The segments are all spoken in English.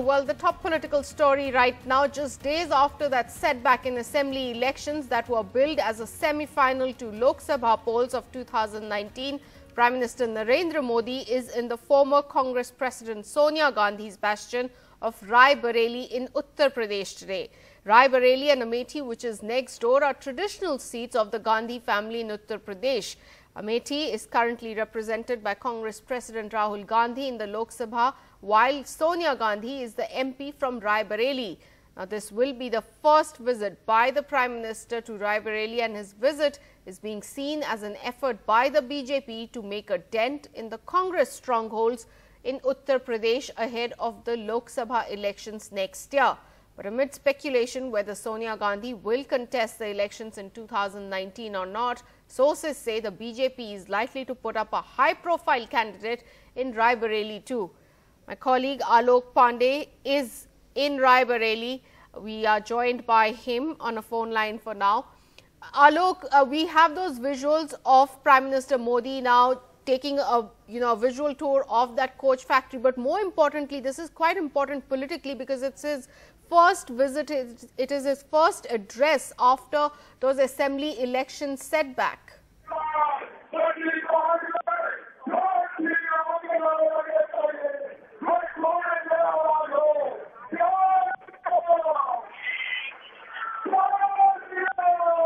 Well, the top political story right now, just days after that setback in assembly elections that were billed as a semi-final to Lok Sabha polls of 2019, Prime Minister Narendra Modi is in the former Congress President Sonia Gandhi's bastion of Raebareli in Uttar Pradesh today. Raebareli and Amethi, which is next door, are traditional seats of the Gandhi family in Uttar Pradesh. Amethi is currently represented by Congress President Rahul Gandhi in the Lok Sabha, while Sonia Gandhi is the MP from Raebareli. Now, this will be the first visit by the Prime Minister to Raebareli, and his visit is being seen as an effort by the BJP to make a dent in the Congress strongholds in Uttar Pradesh ahead of the Lok Sabha elections next year. But amid speculation whether Sonia Gandhi will contest the elections in 2019 or not, sources say the BJP is likely to put up a high-profile candidate in Raebareli too. My colleague Alok Pandey is in Raebareli. We are joined by him on a phone line for now. Alok, we have those visuals of Prime Minister Modi now taking a visual tour of that coach factory, but more importantly, this is quite important politically because it's his first visit, it is his first address after those assembly election setback.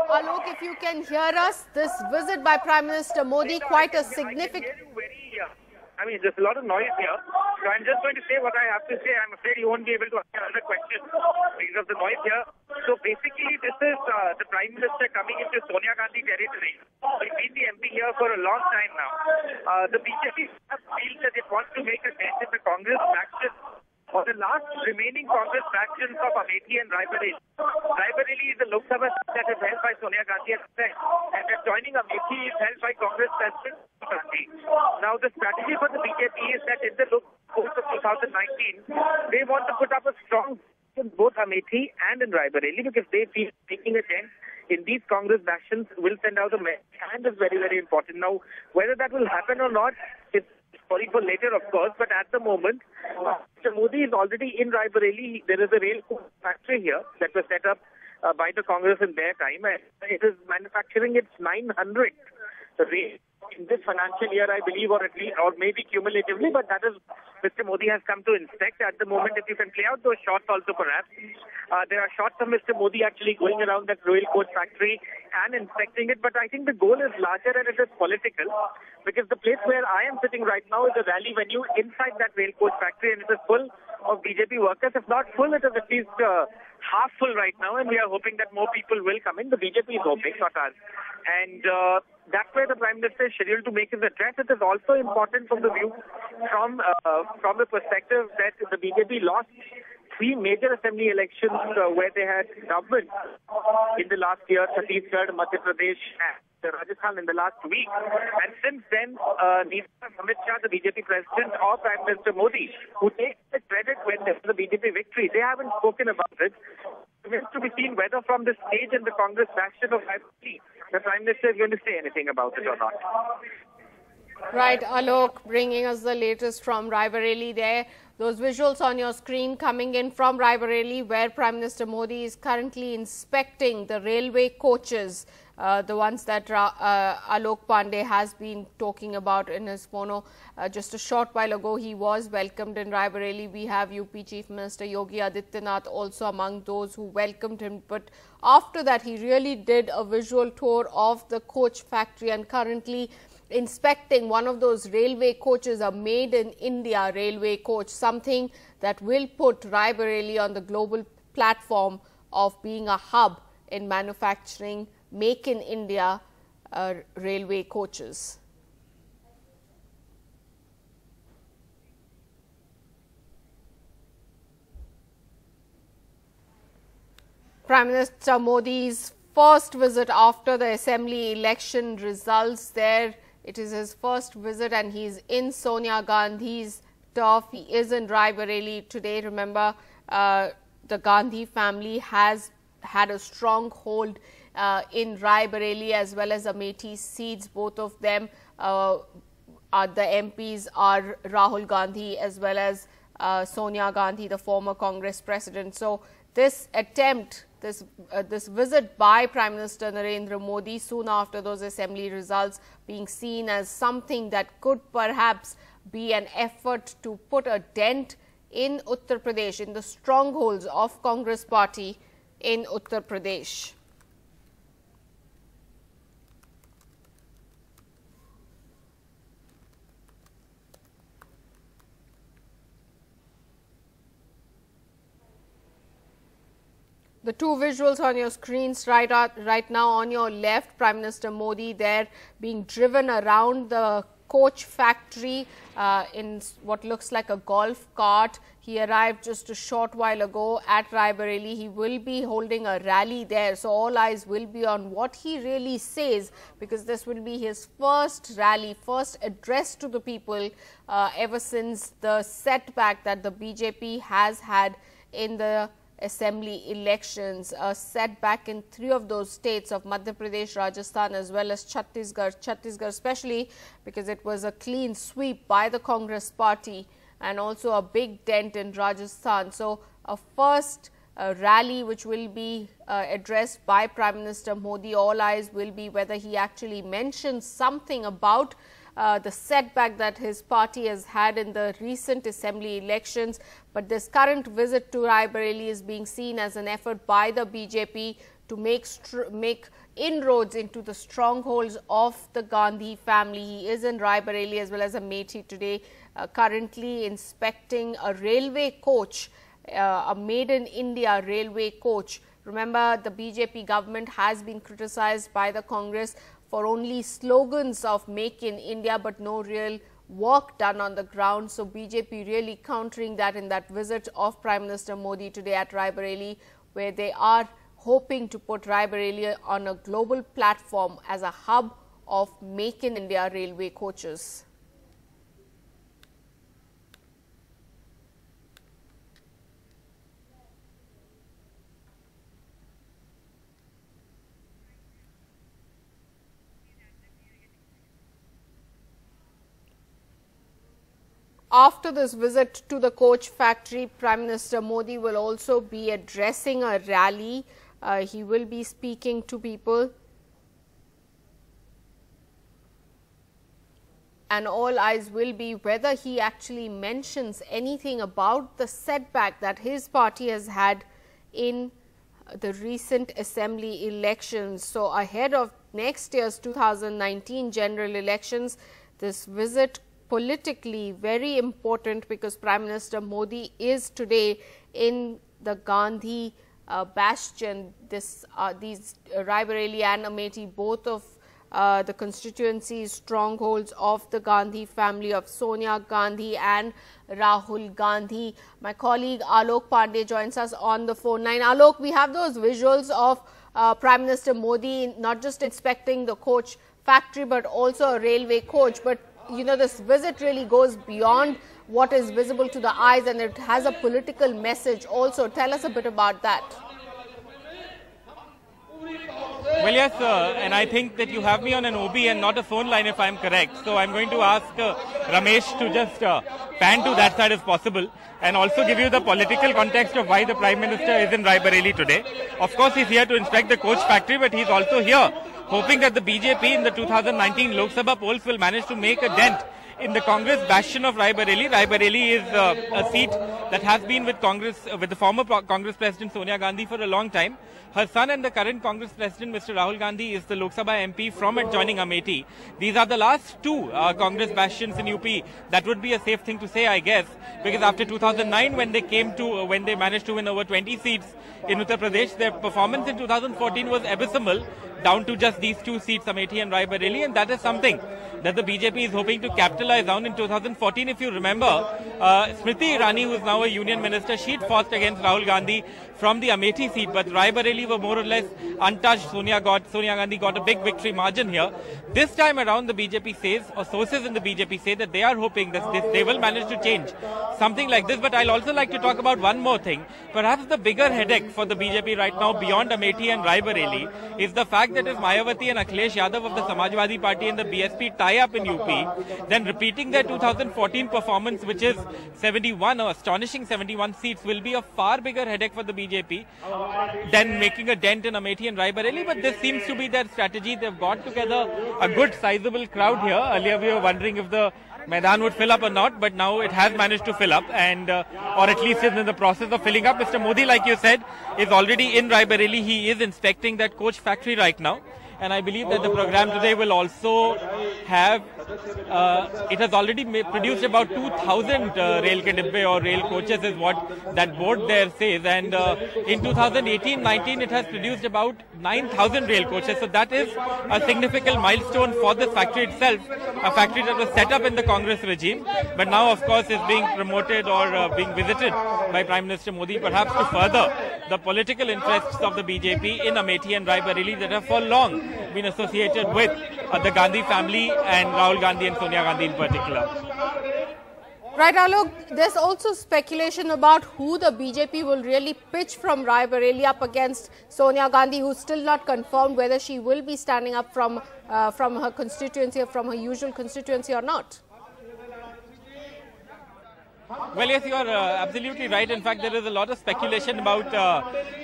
Alok, if you can hear us, this visit by Prime Minister Modi, quite a significant... There's a lot of noise here, so I'm just going to say what I have to say. I'm afraid you won't be able to answer another question because of the noise here. So basically, this is the Prime Minister coming into Sonia Gandhi territory. He's been the MP here for a long time now. The BJP feels that it wants to make a dent in the Congress faction or the last remaining Congress factions of Amethi and Raebareli. Raebareli is the Lok Sabha that is held by Sonia Gandhi at the time, and adjoining Amethi is held by Congress President Gandhi. Now, the strategy for the BJP is that in the course of 2019, they want to put up a strong in both Amethi and in Raebareli because they feel taking a dent in these Congress factions will send out a message, and is very, very important. Now, whether that will happen or not, it's sorry for later, of course, but at the moment, Mr. Modi is already in Raebareli. There is a rail factory here that was set up by the Congress in their time, and it is manufacturing its 900th rail in this financial year, I believe, or at least, or maybe cumulatively, but that is Mr. Modi has come to inspect. At the moment, if you can play out those shots also perhaps, there are shots of Mr. Modi actually going around that rail coach factory and inspecting it, but I think the goal is larger and it is political, because the place where I am sitting right now is a rally venue inside that rail coach factory, and it is full of BJP workers. If not full, it is at least half full right now, and we are hoping that more people will come in. The BJP is hoping, not us. And that's where the Prime Minister is scheduled to make his address. It is also important from the view, from the perspective that the BJP lost three major assembly elections where they had government in the last year, Chhattisgarh, Madhya Pradesh and Rajasthan in the last week. And since then, neither Amit Shah, the BJP president, or Prime Minister Modi, who takes the credit when there's the BJP victory, they haven't spoken about it. It remains to be seen whether from the stage in the Congress faction of Amethi, the Prime Minister is going to say anything about it or not. Right, Alok, bringing us the latest from Raebareli there. Those visuals on your screen coming in from Raebareli, where Prime Minister Modi is currently inspecting the railway coaches, the ones that Alok Pandey has been talking about in his phono. Just a short while ago, he was welcomed in Raebareli. We have UP Chief Minister Yogi Adityanath also among those who welcomed him. But after that, he really did a visual tour of the coach factory and currently inspecting one of those railway coaches, a made in India railway coach, something that will put Raebareli on the global platform of being a hub in manufacturing make in India railway coaches. Prime Minister Modi's first visit after the assembly election results there. It is his first visit and he's in Sonia Gandhi's turf. He is in Raebareli today. Remember, the Gandhi family has had a strong hold in Raebareli as well as Amethi seats. Both of them, the MPs are Rahul Gandhi as well as Sonia Gandhi, the former Congress president. So this attempt, this visit by Prime Minister Narendra Modi soon after those assembly results being seen as something that could perhaps be an effort to put a dent in Uttar Pradesh, in the strongholds of Congress party in Uttar Pradesh. The two visuals on your screens right now, on your left, Prime Minister Modi there being driven around the coach factory in what looks like a golf cart. He arrived just a short while ago at Raebareli. He will be holding a rally there, so all eyes will be on what he really says, because this will be his first rally, first address to the people ever since the setback that the BJP has had in the assembly elections, a setback in 3 of those states of Madhya Pradesh, Rajasthan as well as Chhattisgarh especially because it was a clean sweep by the Congress party, and also a big dent in Rajasthan. So a first rally which will be addressed by Prime Minister Modi. All eyes will be whether he actually mentions something about the setback that his party has had in the recent assembly elections. But this current visit to Raebareli is being seen as an effort by the BJP to make inroads into the strongholds of the Gandhi family. He is in Raebareli as well as Amethi today, currently inspecting a railway coach, a Made in India railway coach. Remember, the BJP government has been criticized by the Congress for only slogans of Make in India, but no real work done on the ground. So BJP really countering that in that visit of Prime Minister Modi today at Raebareli, where they are hoping to put Raebareli on a global platform as a hub of Make in India railway coaches. After this visit to the coach factory, Prime Minister Modi will also be addressing a rally. He will be speaking to people. And all eyes will be whether he actually mentions anything about the setback that his party has had in the recent assembly elections. So ahead of next year's 2019 general elections, this visit politically very important, because Prime Minister Modi is today in the Gandhi bastion. These Raebareli and Amethi, both of the constituencies, strongholds of the Gandhi family of Sonia Gandhi and Rahul Gandhi. My colleague Alok Pandey joins us on the phone line. Alok, we have those visuals of Prime Minister Modi not just inspecting the coach factory but also a railway coach. But you know, this visit really goes beyond what is visible to the eyes, and it has a political message also. Tell us a bit about that. Well, yes, and I think that you have me on an OB and not a phone line if I'm correct. So I'm going to ask Ramesh to just pan to that side if possible, and also give you the political context of why the Prime Minister is in Raebareli today. Of course, he's here to inspect the coach factory, but he's also here hoping that the BJP in the 2019 Lok Sabha polls will manage to make a dent in the Congress bastion of Raebareli. Raebareli is a seat that has been with Congress, with the former Congress President Sonia Gandhi for a long time. Her son and the current Congress President, Mr. Rahul Gandhi, is the Lok Sabha MP from adjoining Amethi. These are the last two Congress bastions in UP. That would be a safe thing to say, I guess, because after 2009, when they managed to win over 20 seats in Uttar Pradesh, their performance in 2014 was abysmal, down to just these two seats, Amethi and Raebareli, and that is something that the BJP is hoping to capitalize on. In 2014, if you remember, Smriti Irani, who is now a union minister, she fought against Rahul Gandhi from the Amethi seat, but Raebareli were more or less untouched. Sonia Gandhi got a big victory margin here. This time around, the BJP says, or sources in the BJP say, that they are hoping that they will manage to change something like this. But I'll also like to talk about one more thing. Perhaps the bigger headache for the BJP right now, beyond Amethi and Raebareli, is the fact that if Mayawati and Akhilesh Yadav of the Samajwadi Party and the BSP tie high up in UP, then repeating their 2014 performance, which is 71 or astonishing 71 seats, will be a far bigger headache for the BJP than making a dent in Amethi and Raebareli. But this seems to be their strategy. They've got together a good sizable crowd here. Earlier we were wondering if the Maidan would fill up or not, but now it has managed to fill up, and or at least is in the process of filling up. Mr. Modi, like you said, is already in Raebareli. He is inspecting that coach factory right now. And I believe that the program today will also have, it has already produced about 2,000 rail ke dibbe or rail coaches is what that board there says. And in 2018-19, it has produced about 9,000 rail coaches. So that is a significant milestone for this factory itself, a factory that was set up in the Congress regime, but now of course is being promoted or being visited by Prime Minister Modi, perhaps to further the political interests of the BJP in Amethi and Raebareli that have for long been associated with the Gandhi family and Rahul Gandhi and Sonia Gandhi in particular. Right, Alok, there's also speculation about who the BJP will really pitch from Raebareli up against Sonia Gandhi, who's still not confirmed whether she will be standing up from her constituency or from her usual constituency or not. Well, yes, you are absolutely right. In fact, there is a lot of speculation about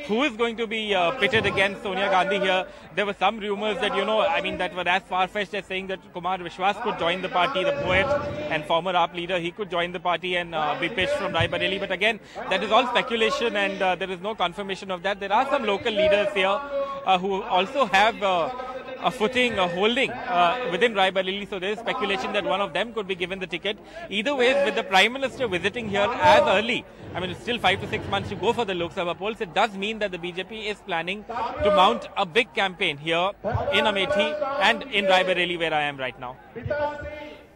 who is going to be pitted against Sonia Gandhi here. There were some rumors that, that were as far-fetched as saying that Kumar Vishwas could join the party, the poet and former AAP leader. He could join the party and be pitched from Raebareli. But again, that is all speculation, and there is no confirmation of that. There are some local leaders here who also have a footing, a holding within Raebareli, so there is speculation that one of them could be given the ticket. Either way, with the Prime Minister visiting here as early, it's still 5 to 6 months to go for the Lok Sabha polls, it does mean that the BJP is planning to mount a big campaign here in Amethi and in Raebareli, where I am right now.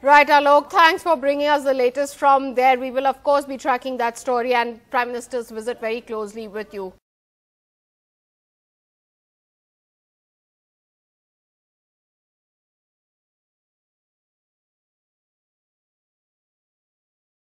Right, Alok, thanks for bringing us the latest from there. We will of course be tracking that story and Prime Minister's visit very closely with you.